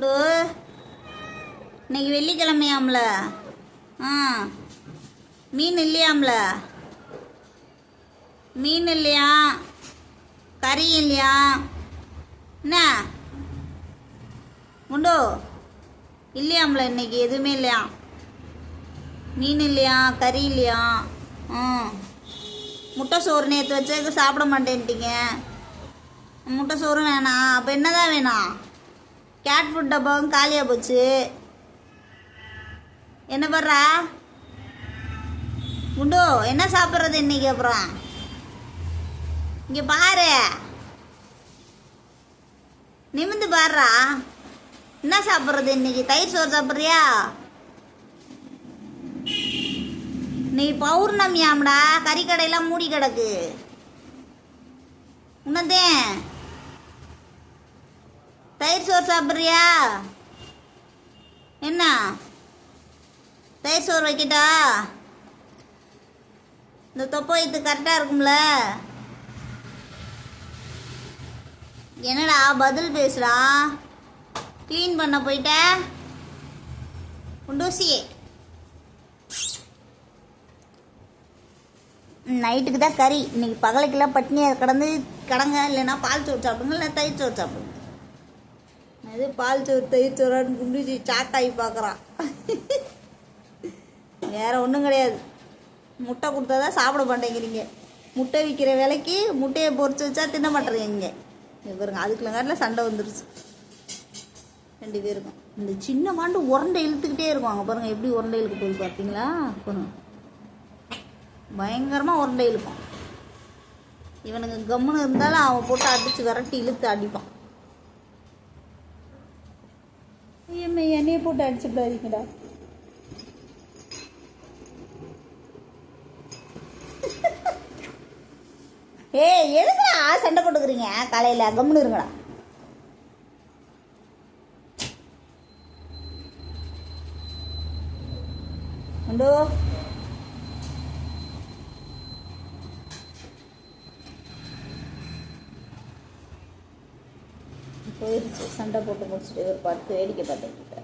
To இன்னைக்கு வெள்ளிக்கிழமையாம்ல. ஆ மீன் இல்லையாம்ல. மீன் இல்லையா, கறி இல்லையா, என்ன உண்டோ இல்லையாம்ல. இன்னைக்கு எதுவுமே இல்லையா, மீன் இல்லையா, கறி இல்லையா. முட்டை சோறு நேற்று வச்சதுக்கு சாப்பிட மாட்டேன்ட்டீங்க. முட்டை சோறு வேணாம். அப்போ என்ன தான் வேணாம்? கேட் ஃபுட் டப்பாவும் காலியாக போச்சு. என்ன பண்ணுறா உண்டோ? என்ன சாப்பிட்றது இன்னைக்கு? அப்புறம் இங்கே பாரு, நிமிந்து பாடுறா. என்ன சாப்பிட்றது இன்னைக்கு? தயிர் சோறு சாப்பிட்றியா? நீ பௌர்ணமியாம்டா, கறிக்கடையெல்லாம் மூடி கிடக்கு. உன்னதே தயிர் சோறு சாப்பிட்றியா? என்ன தயிர் சோறு வைக்கிட்டா? இந்த தொப்பை இது கரெக்டாக இருக்கும்ல. என்னடா பதில் பேசுடா. க்ளீன் பண்ண போயிட்ட உண்டூசி. நைட்டுக்கு தான் கறி. இன்னைக்கு பகலைக்கெல்லாம் பட்னியாக கடங்க. இல்லைன்னா பால் சோறு சாப்பிடுங்க, இல்லை தயிர் சோறு சாப்பிடுங்க. அது பால் சோறு தயிர் சோறான்னு குண்டிச்சு சாக்காகி பார்க்குறான். வேற ஒன்றும் கிடையாது. முட்டை கொடுத்தா தான் சாப்பிட மாட்டேங்கிறீங்க. முட்டை விற்கிற விலைக்கு முட்டையை பொறிச்சு வச்சா தின்ன மாட்டேறீங்க. பாருங்க, அதுக்குள்ளங்காட்டில் சண்டை வந்துருச்சு ரெண்டு பேருக்கும். இந்த சின்ன மாண்டு உரண்டை இழுத்துக்கிட்டே இருக்கும். அங்கே பாருங்கள் எப்படி உரண்டை இழுக்க போய் பார்த்தீங்களா? பாருங்க, பயங்கரமாக உரண்டை இழுப்பான். இவனுங்க கம்முன்னு இருந்தாலும் அவன் போட்டு அடித்து விரட்டி இழுத்து அடிப்பான். என்னையே போட்டு அடிச்சுடாதீங்கடா. எதுக்குடா சண்டை போட்டுக்கிறீங்க காலையில்? கம்முன்னு இருங்கடா. உண்டோ போயிடுச்சு. சண்டை போட்டு முடிச்சுட்டு ஒரு படுத்து வேடிக்கை பார்த்துக்கிட்ட.